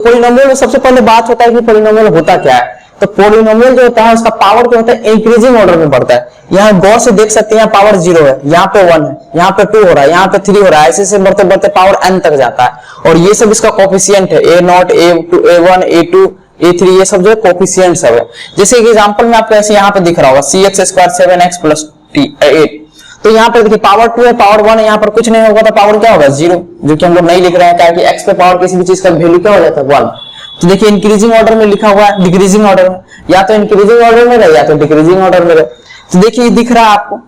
Polynomial में सबसे पहले बात होता है कि पोलिनोमियल होता क्या है। तो पोलिनोमियल जो होता है उसका पावर क्या होता है, इंक्रीजिंग ऑर्डर में बढ़ता है। यहाँ गौर से देख सकते हैं पावर 0 है, यहाँ पे 1 है, यहाँ पे 2 हो रहा है, यहाँ पे 3 हो रहा है, ऐसे से बढ़ते बढ़ते पावर n तक जाता है। और ये सब इसका कोफिशिएंट है, a0, a2, a1, a2, a3, ये सब जो है कोफिशिएंट सब है। जैसे एक एग्जांपल में आपको ऐसे यहाँ पे दिख रहा होगा cx स्क्वायर 7x प्लस 8। तो यहाँ पे देखिए पावर 2 है, पावर 1 है, यहाँ पर कुछ नहीं होगा तो पावर क्या होगा 0, जो कि हम लोग नहीं लिख रहे हैं क्या कि x पे पावर किसी भी चीज का वैल्यू क्या हो जाता है 1। तो देखिए इंक्रीजिंग ऑर्डर में लिखा हुआ है, डिक्रीजिंग ऑर्डर में, या तो इंक्रीजिंग ऑर्डर में रहे या तो डिक्रीजिंग ऑर्डर में रहे। तो देखिए ये दिख रहा है आपको।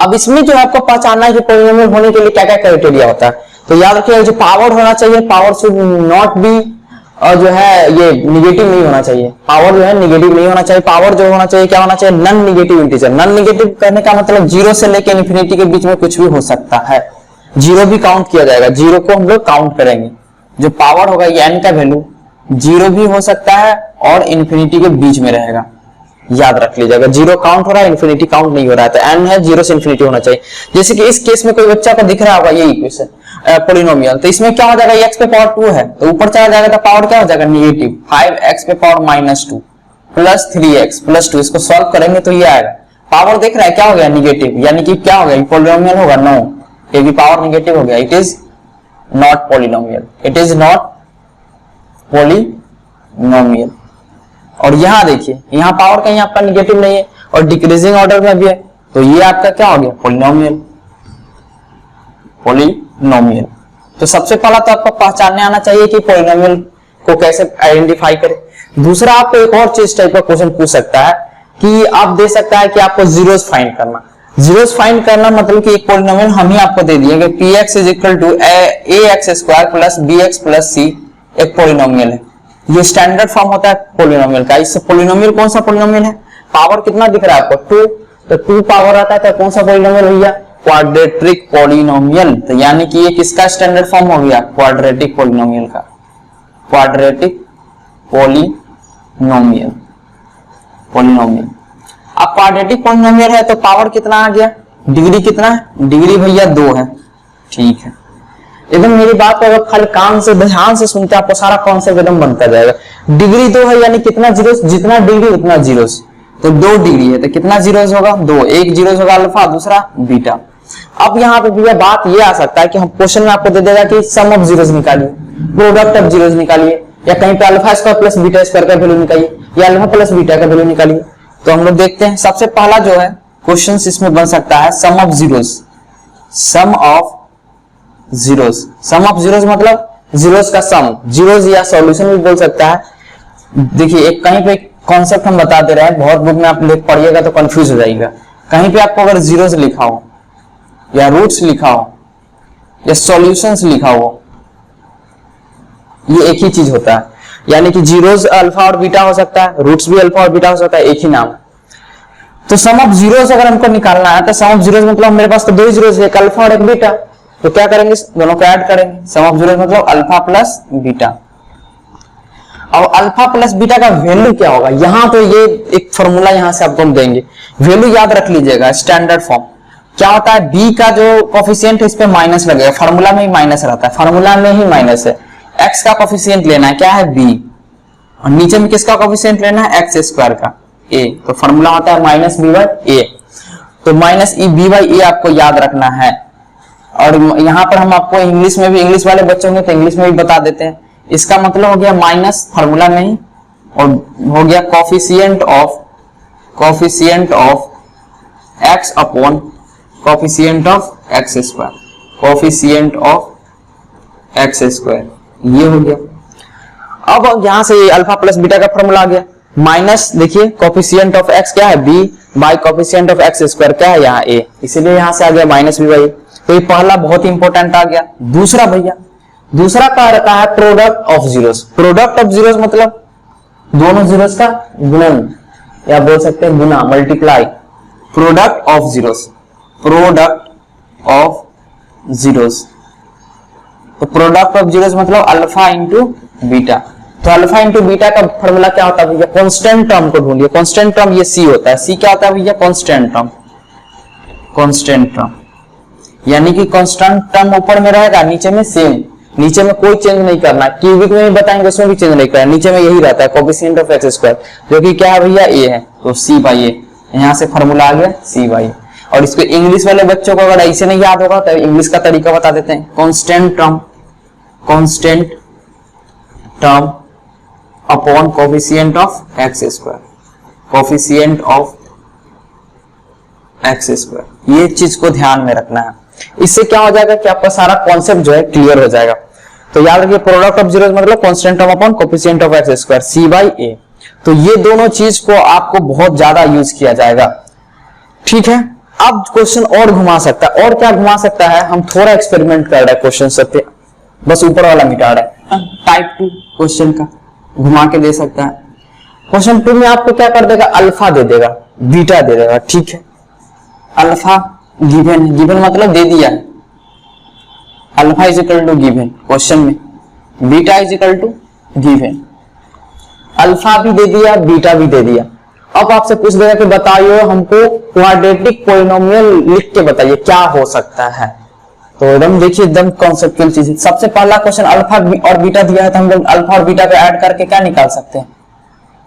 अब इसमें जो आपको पहचानना है कि पोलिनोमियल होने के लिए क्या क्या क्राइटेरिया होता है। तो याद रखिए जो पावर होना चाहिए, पावर शुड नॉट बी और जो है ये निगेटिव नहीं होना चाहिए, पावर जो है निगेटिव नहीं होना चाहिए। पावर जो होना चाहिए क्या होना चाहिए, none negative integer. None negative कहने का मतलब 0 से लेकर इन्फिनिटी के बीच में कुछ भी हो सकता है, 0 भी काउंट किया जाएगा, 0 को हम लोग काउंट करेंगे। जो पावर होगा ये n का वैल्यू 0 भी हो सकता है और इन्फिनिटी के बीच में रहेगा, याद रख लीजिएगा। 0 काउंट हो रहा है, इन्फिनिटी काउंट नहीं हो रहा है, तो n है 0 से इन्फिनिटी होना चाहिए। जैसे कि इस केस में कोई बच्चा को दिख रहा होगा ये इक्वेशन पोलिनोमियल, तो इसमें क्या हो जाएगा, x पे पावर 2 है तो ऊपर चला जाएगा तो पावर क्या हो जाएगा नेगेटिव 5x पे पावर -2 प्लस 3x प्लस 2। इसको सॉल्व करेंगे तो ये आएगा। पावर देख रहा है क्या हो गया निगेटिव, यानी कि क्या हो गया पोलिनोमियल होगा नो, ये भी पावर निगेटिव हो गया, it is not polynomial, it is not polynomial. और यहां देखिए यहाँ पावर कहीं आपका निगेटिव नहीं है और डिक्रीजिंग ऑर्डर में भी है, तो ये आपका क्या हो गया पोलिनोमियल, पोलिनोमियल। तो सबसे पहला तो आपको पहचानने आना चाहिए कि पोलिनोमियल को कैसे आइडेंटिफाई करें। दूसरा आपको एक और चीज टाइप का क्वेश्चन पूछ सकता है कि आप दे सकता है कि आपको जीरोस फाइंड करना। जीरोस फाइंड करना मतलब कि एक पोलिनोमियल हम ही आपको दे दिए कि px is equal to ax square plus bx plus c एक पोलिनोमियल है। ये स्टैंडर्ड फॉर्म होता है पोलिनोमियल का। इससे पोलिनोमियल कौन सा पोलिनोमियल है, पावर कितना दिख रहा है आपको 2, तो 2 पावर आता है तो कौन सा पोलिनोमियल भैया, क्वाड्रेटिक पोलिनोमियल। तो यानी कि ये किसका स्टैंडर्ड फॉर्म हो गया, क्वाड्रेटिक पोलिनोमियल का, क्वाड्रेटिक पोलिनोमियल, पोलिनोमियल। अब क्वाड्रेटिक पोलिनोमियल है तो पावर कितना आ गया, डिग्री कितना है, डिग्री भैया 2 है, ठीक है। एकदम मेरी बात को अगर खाली कान से ध्यान से सुनते आपको सारा कॉन्सेप्ट एकदम बनता जाएगा। डिग्री 2 है यानी कितना जीरोस, जितना डिग्री उतना जीरोस, तो 2 डिग्री है तो कितना जीरोस होगा 2, एक जीरोस होगा अल्फा दूसरा बीटा। अब यहाँ पे भैया बात ये आ सकता है कि हम क्वेश्चन में आपको दे देगा कि सम ऑफ जीरोस निकालिए, प्रोडक्ट ऑफ जीरोस निकालिए, या कहीं पे alpha square plus beta square का वैल्यू निकालिए या अल्फा प्लस बीटा का वैल्यू निकालिए। तो हम लोग देखते हैं सबसे पहला जो है क्वेश्चन इसमें बन सकता है sum of zeros, sum of zeros. Sum of zeros मतलब जीरोस का सम, जीरोस या सॉल्यूशन भी बोल सकता है। देखिए एक कहीं पे कॉन्सेप्ट हम बता दे रहे हैं, बहुत बुक में आप पढ़िएगा तो कंफ्यूज हो जाएगा। कहीं पे आपको अगर जीरोस लिखा हो या रूट्स लिखा हो या सॉल्यूशंस लिखा हो, ये एक ही चीज होता है। यानी कि जीरोस अल्फा और बीटा हो सकता है, रूट्स भी अल्फा और बीटा हो सकता है, एक ही नाम। तो सम ऑफ जीरोस अगर हमको निकालना है तो सम ऑफ जीरोस मतलब मेरे पास तो 2 जीरोस है, एक अल्फा और एक बीटा, तो क्या करेंगे दोनों को ऐड करेंगे। सम ऑफ जीरोस मतलब अल्फा प्लस बीटा। अब अल्फा प्लस बीटा का वैल्यू क्या होगा, यहां तो ये एक फॉर्मूला यहां से आपको हम देंगे, वैल्यू याद रख लीजिएगा स्टैंडर्ड फॉर्म क्या होता है, बी का जो कोफिशिएंट है इस पे माइनस लगेगा, फार्मूला में ही माइनस रहता है, फार्मूला में ही माइनस है। एक्स का कोफिशिएंट लेना है क्या है बी, और नीचे में किसका कोफिशिएंट लेना है एक्स स्क्वायर का ए, तो फार्मूला होता है माइनस बी बाई ए। तो माइनस ई बी बाई ए आपको याद रखना है। और यहां पर हम आपको इंग्लिश में भी, इंग्लिश वाले बच्चों में तो इंग्लिश में भी बता देते हैं। इसका मतलब हो गया माइनस फार्मूला में ही, और हो गया coefficient of x upon coefficient of x square, coefficient of x square, ये हो गया। अब यहां से अल्फा प्लस बीटा का फॉर्मूला आ गया, माइनस देखिए कोफिशिएंट ऑफ एक्स क्या है b by coefficient of x square क्या है यहाँ ए, इसीलिए यहां से आ गया माइनस बी बाई। तो ये पहला बहुत इंपॉर्टेंट आ गया। दूसरा भैया, दूसरा क्या रहता है product of zeros. Product of zeros मतलब दोनों जीरोस का गुणन, या बोल सकते हैं गुना, multiply. Product of zeros, product of zeros, तो प्रोडक्ट ऑफ जीरोस मतलब अल्फा इंटू बीटा। तो अल्फा इंटू बीटा का फॉर्मूला क्या होता है भैया, कांस्टेंट टर्म को ढूंढिए। कांस्टेंट टर्म ये सी होता है, सी क्या होता है भैया कांस्टेंट टर्म, कांस्टेंट टर्म यानी कि कांस्टेंट टर्म ऊपर में रहेगा नीचे में सेम, नीचे में कोई चेंज नहीं करना है, क्यूबिक में भी बताएंगे उसमें भी चेंज नहीं करना, नीचे में यही रहता है कोफिशिएंट ऑफ एक्स स्क्वायर, जो कि क्या है भैया ए है, तो सी बाई ए, यहाँ से फॉर्मूला आ गया सी बाई। और इसको इंग्लिश वाले बच्चों को अगर ऐसे नहीं याद होगा तो इंग्लिश का तरीका बता देते हैं, constant term upon coefficient of x square, coefficient of x square. ये चीज को ध्यान में रखना है, इससे क्या हो जाएगा कि आपका सारा कॉन्सेप्ट जो है क्लियर हो जाएगा। तो याद रखिए प्रोडक्ट ऑफ जीरोस मतलब constant term upon coefficient of x square c by a. तो ये दोनों चीज को आपको बहुत ज्यादा यूज किया जाएगा, ठीक है। अब क्वेश्चन और घुमा सकता है, और क्या घुमा सकता है, हम थोड़ा एक्सपेरिमेंट कर रहे हैं क्वेश्चन सब पे, बस ऊपर वाला मिटा रहे हैं, टाइप 2 क्वेश्चन का घुमा के दे सकता है। क्वेश्चन 2 में आपको क्या कर देगा, अल्फा दे देगा, बीटा दे देगा, ठीक है। अल्फा गिवन है, गिवन मतलब दे दिया है, alpha is equal to given question में, beta is equal to given, alpha भी दे दिया बीटा भी दे दिया। अब आपसे पूछ देगा कि बताइए हमको क्वाड्रेटिक पॉलिनोमियल लिख के बताइए क्या हो सकता है। तो एकदम देखिए एकदम कॉन्सेप्चुअल चीज है। सबसे पहला क्वेश्चन अल्फा और बीटा दिया है तो हम लोग अल्फा और बीटा को ऐड करके क्या निकाल सकते हैं,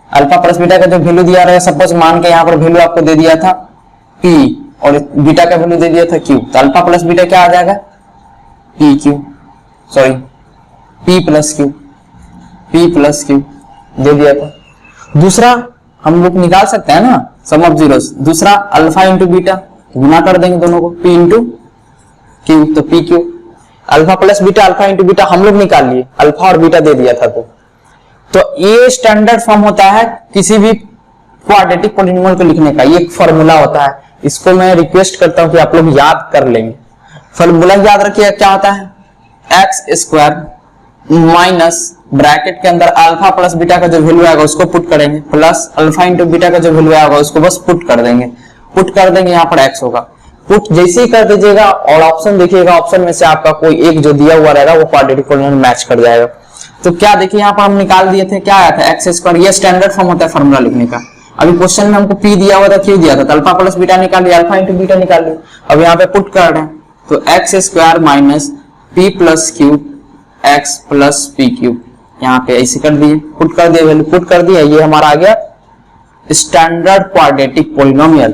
अल्फा प्लस बीटा का जो वैल्यू दिया रहेगा, सपोज मान के यहाँ पर वैल्यू आपको दे दिया था p और बीटा का वैल्यू दे दिया था q, तो अल्फा प्लस बीटा क्या आ जाएगा p प्लस q दे दिया था। दूसरा हम लोग निकाल सकते हैं ना सम ऑफ जीरोस, दूसरा अल्फा इंटू बीटा गुना कर देंगे दोनों को, p इंटू क्यू, तो p Q, alpha plus beta alpha into beta हम लोग निकाल लिए, अल्फा और बीटा दे दिया था। तो ये स्टैंडर्ड फॉर्म होता है किसी भी क्वाड्रेटिक पॉलिनोमियल को लिखने का, ये एक फॉर्मूला होता है। इसको मैं रिक्वेस्ट करता हूं कि आप लोग याद कर लेंगे। फॉर्मूला याद रखिए क्या होता है, एक्स स्क्वायर माइनस ब्रैकेट के अंदर अल्फा प्लस बीटा का जो वैल्यू आएगा उसको पुट करेंगे, प्लस अल्फा इंटू बीटा का जो वैल्यू आएगा उसको बस पुट कर देंगे, यहाँ पर एक्स होगा। पुट जैसे ही कर दीजिएगा और ऑप्शन देखिएगा, ऑप्शन में से आपका कोई एक जो दिया हुआ रहेगा वो क्वाड्रेटिक पॉलिनोमियल मैच कर जाएगा। तो क्या देखिए यहाँ पर हम निकाल दिए थे, क्या आया था एक्स स्क्वायर, ये स्टैंडर्ड फॉर्म होता है फॉर्मूला लिखने का। अभी क्वेश्चन में हमको p दिया हुआ था, q दिया था, तो अल्फा प्लस बीटा निकाल लिया, अल्फा इंटू बीटा निकाल लिया। अब यहाँ पे पुट कर रहे हैं तो x square minus p plus Q x plus P Q, यहाँ पे ऐसे कर दिए, पुट कर दिया, वैल्यू पुट कर दिया, ये हमारा आ गया स्टैंडर्ड क्वाड्रेटिक पॉलिनोमियल।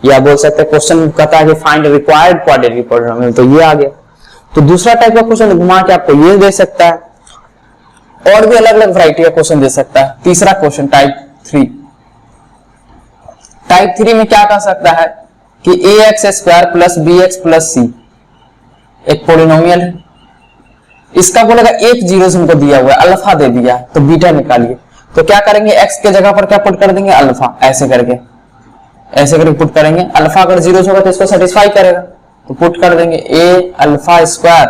या बोल सकते हैं क्वेश्चन कहता है कि फाइंड रिक्वायर्ड क्वाड्रेटिक पॉलिनोमियल, तो ये आ गया। तो दूसरा टाइप का क्वेश्चन घुमा के आपको ये दे सकता है, और भी अलग अलग वैरायटी का क्वेश्चन दे सकता है। तीसरा क्वेश्चन टाइप 3 में क्या कर सकता है कि a x square plus b x plus c एक पॉलिनोमियल है, इसका बोलेगा एक जीरो हमको दिया हुआ है, अल्फा दे दिया तो बीटा निकालिए। तो क्या करेंगे, एक्स के जगह पर क्या पुट कर देंगे, अल्फा, ऐसे करके पुट करेंगे। अल्फा अगर जीरो होगा तो इसको सेटिस्फाई करेगा, तो पुट कर देंगे a alpha square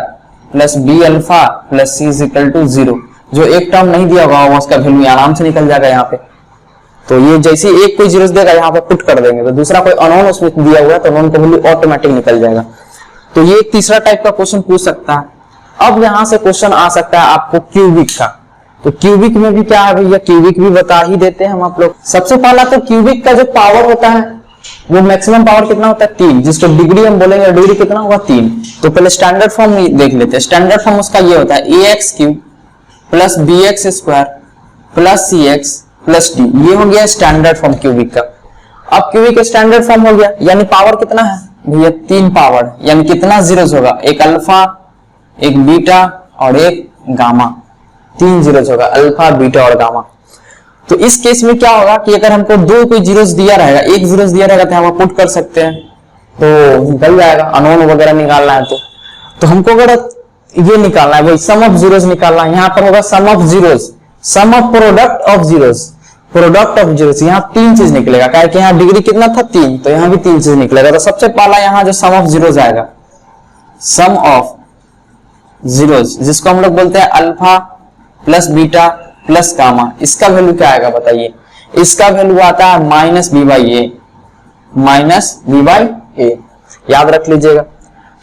plus b alpha plus c is equal to 0। जो एक टर्म नहीं दिया होगा उसका वैल्यू आराम से निकल जाएगा यहाँ पे। तो ये जैसे एक कोई जीरो देगा यहाँ पे पुट कर देंगे, तो दूसरा कोई अननोन उसमें दिया हुआ है तो अननोन का वैल्यू ऑटोमेटिक निकल जाएगा। तो ये एक तीसरा टाइप का क्वेश्चन पूछ सकता है। अब यहाँ से क्वेश्चन आ सकता है आपको क्यूबिक का। तो क्यूबिक में भी क्या है भैया, क्यूबिक भी बता ही देते हैं हम आप लोग। सबसे पहला तो क्यूबिक का जो पावर होता है वो मैक्सिमम पावर कितना होता है 3, जिसको डिग्री हम बोलेंगे, डिग्री कितना होगा 3। तो पहले स्टैंडर्ड फॉर्म देख लेते हैं। स्टैंडर्ड फॉर्म उसका ये होता है a x cube plus b x square plus c x plus d, ये हो गया स्टैंडर्ड फॉर्म क्यूबिक का। अब क्यूबिक स्टैंडर्ड फॉर्म हो गया, यानी पावर कितना है भैया 3 पावर, यानी कितना जीरोस होगा, एक अल्फा एक बीटा और एक गामा, 3 जीरोस होगा, अल्फा बीटा और गामा। तो इस केस में क्या होगा कि अगर हमको दो कोई जीरोस दिया रहेगा, एक जीरोस दिया रहेगा तो हम पुट कर सकते हैं, तो निकल जाएगा। अननोन वगैरह निकालना है तो हमको अगर ये निकालना है, वही सम ऑफ जीरोस निकालना है। यहाँ पर होगा sum of zeros, sum of product of zeros, product of zeros. यहाँ 3 चीज निकलेगा, क्या कि यहाँ डिग्री कितना था 3, तो यहाँ भी 3 चीज निकलेगा। तो सबसे पहला यहाँ जो सम ऑफ जीरोस आएगा, सम ऑफ जीरोस, जिसको हम लोग बोलते हैं alpha plus beta plus gamma, इसका वैल्यू क्या आएगा बताइए। इसका वैल्यू आता है minus b by a, minus b by a, याद रख लीजिएगा।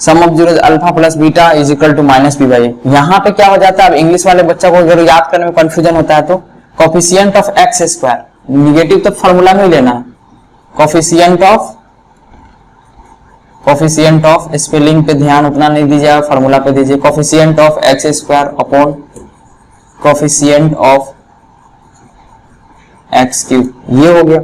Sum of zeros alpha plus beta is equal to minus b by a. यहाँ पे क्या हो जाता है, अब इंग्लिश वाले बच्चा को अगर याद करने में कंफ्यूजन होता है तो coefficient of x square, negative तो फॉर्मूला में ही लेना है, coefficient of coefficient of, spelling पे ध्यान उतना नहीं दीजिएगा, फार्मूला पे दीजिए। Coefficient of x square upon coefficient of x cube, ये हो गया।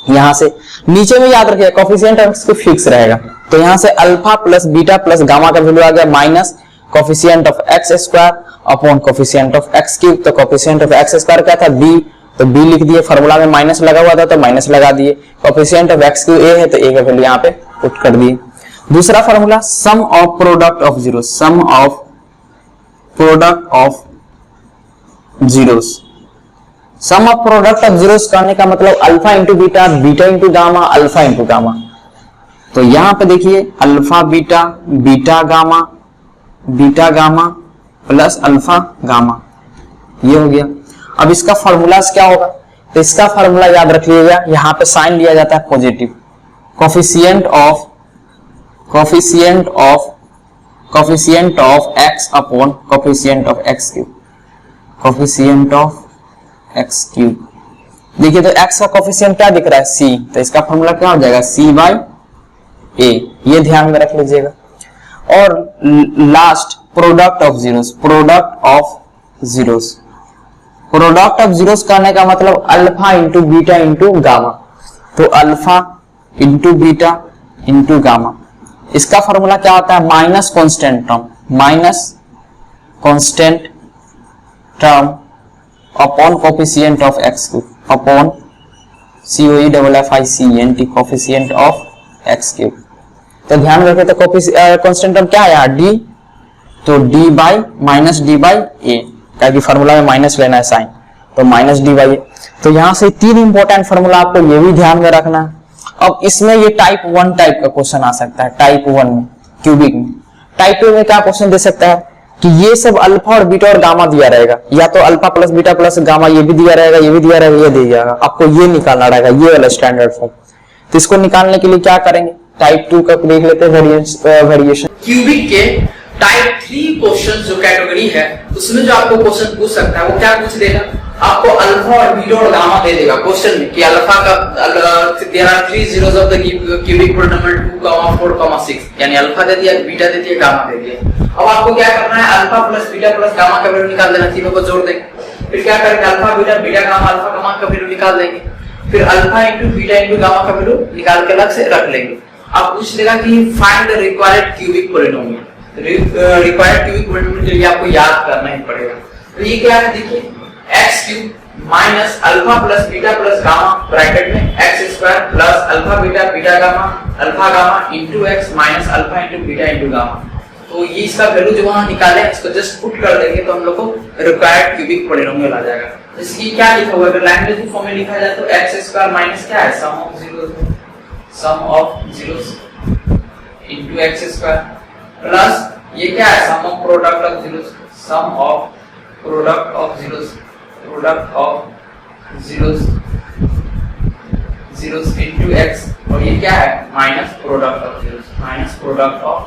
यहां से नीचे में याद रखिए coefficient of x cube fix रहेगा, तो यहां से alpha plus beta plus gamma का वैल्यू आ गया minus coefficient of x square upon coefficient of x cube. तो कोफिशिएंट ऑफ एक्स स्क्वायर क्या था बी, तो बी लिख दिए, फार्मूला में माइनस लगा हुआ था तो माइनस लगा दिए। कोफिशिएंट ऑफ एक्स क्यूब ए है तो ए का वैल्यू यहां पे पुट कर दिए। दूसरा formula sum of product of zero, sum of product of zeros. Sum of product of zeros करने का मतलब alpha into beta, beta into gamma, alpha into gamma. तो यहां पे देखिए alpha beta, beta gamma, beta gamma plus alpha gamma, ये हो गया। अब इसका फॉर्मूला क्या होगा, तो इसका फॉर्मूला याद रख लीजिएगा, यहां पे साइन लिया जाता है positive. Coefficient of x upon coefficient of x cube, coefficient of x cube. देखिए तो एक्स का कोफिशिएंट क्या दिख रहा है सी, तो इसका फॉर्मूला क्या हो जाएगा सी बाई ए, ये ध्यान में रख लीजिएगा। और last product of zeros, product of zeros, product of zeros करने का मतलब alpha into beta into gamma, तो alpha into beta into gamma. इसका फॉर्मूला क्या होता है minus constant term, minus constant term upon coefficient of x cube, upon COEFFICENT coefficient of x cube. तो ध्यान रखें तो कांस्टेंट टर्म क्या है डी, तो d by minus d by a, क्या कि फार्मूला में माइनस लेना है साइन, तो माइनस डी बाई ए। तो यहां से तीन इंपॉर्टेंट फार्मूला आपको ये भी ध्यान में रखना है। अब इसमें ये टाइप 1 टाइप का क्वेश्चन आ सकता है, टाइप 1 में क्यूबिक में। टाइप 2 में क्या क्वेश्चन दे सकता है कि ये सब अल्फा और बीटा और गामा दिया रहेगा, या तो alpha plus beta plus gamma ये भी दिया रहेगा, ये भी दिया रहेगा, ये दिया जाएगा, आपको ये निकालना रहेगा, ये वाला स्टैंडर्ड फॉर्म। तो इसको निकालने के लिए क्या करेंगे, टाइप 2 का देख लेते हैं वेरिएशन। क्यूबिक के टाइप 3 क्वेश्चन जो कैटेगरी है उसमें जो आपको क्वेश्चन पूछ सकता है वो क्या पूछ देगा, आपको अल्फा और बीटा और गामा दे देगा क्वेश्चन में कि अल्फा का there are 3 zeros of the cubic polynomial 2, 4, 6, यानी अल्फा दे दिया, बीटा दे दिया, गामा दे दिया। अब आपको क्या करना है alpha plus beta plus gamma का वैल्यू निकाल देना, तीनों को जोड़ देंगे, फिर क्या करेंगे alpha beta beta gamma alpha gamma का वैल्यू निकाल देंगे, फिर alpha into beta into gamma का वैल्यू निकाल के अलग से रख लेंगे। अब पूछ लेगा कि find the required cubic polynomial, required cubic polynomial के लिए आपको याद करना ही पड़ेगा। तो ये क्या है देखिए x cube minus alpha plus beta plus gamma bracket में x square plus alpha beta beta gamma alpha gamma into x minus alpha into beta into gamma. तो ये इसका वैल्यू जो वहां निकाले इसको जस्ट पुट कर देंगे तो हम लोग को रिक्वायर्ड क्यूबिक पोलिनोमियल आ जाएगा। इसकी क्या लिखा हुआ है, अगर लैग्रेंज फॉर्म में लिखा जाए तो एक्स स्क्वायर माइनस क्या है sum of zeros into x square plus ये क्या है sum of product of zeros, sum of product of zeros, product of zeros into x, और ये क्या है minus product of zeros, minus product of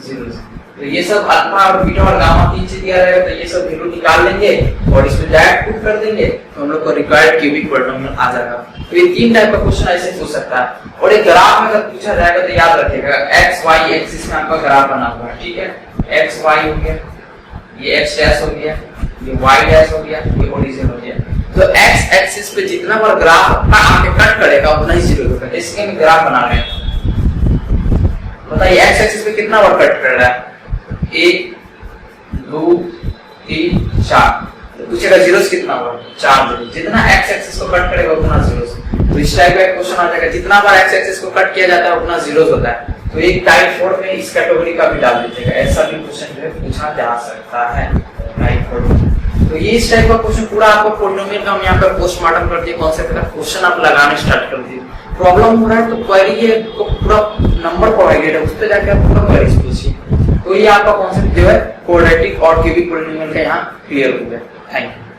zeros. तो ये सब अल्फा और बीटा और गामा तीन चीज दिया रहेगा, तो ये सब वैल्यू निकाल लेंगे और इसमें डायरेक्ट पुट कर देंगे तो हम लोग को रिक्वायर्ड क्यूबिक पोलिनोमियल आ जाएगा। तो ये तीन टाइप का क्वेश्चन ऐसे पूछ सकता है। और एक ग्राफ में अगर पूछा जाएगा तो याद रखिएगा एक्स वाई एक्सिस में आपका ग्राफ बना हुआ है, ठीक है, एक्स वाई हो गया, ये एक्स डैश हो गया, ये वाई डैश हो गया, ये ओरिजिन हो गया। तो एक्स एक्सिस पे जितना बार ग्राफ आके कट करेगा उतना ही जीरो होगा। इसके हम ग्राफ बना रहे हैं, बताइए एक्स एक्सिस पे कितना बार कट कर रहा है, 1 2 3 4, तो पूछेगा जीरोस कितना हुआ, 4 जीरो। जितना एक्स एक्सिस को कट करेगा उतना जीरोस। तो इस टाइप का क्वेश्चन आ जाएगा, जितना बार एक्स एक्सिस को कट किया जाता है उतना जीरोस होता है। तो एक टाइप 4 में इस कैटेगरी का भी डाल दीजिएगा, ऐसा भी क्वेश्चन जो पूछा जा सकता है टाइप 4। तो ये इस टाइप का क्वेश्चन पूरा आपको पोलिनोमियल का हम यहाँ पर पोस्टमार्टम कर दिए, कॉन्सेप्ट का क्वेश्चन आप लगाने स्टार्ट कर दिए। प्रॉब्लम हो रहा है तो क्वेरी ये पूरा नंबर प्रोवाइडेड है, उस पे जाके आप पूरा क्वेरी पूछिए। तो ये आपका कॉन्सेप्ट जो है क्वाड्रेटिक और क्यूबिक पोलिनोमियल का यहाँ क्लियर हो गया। Thank you.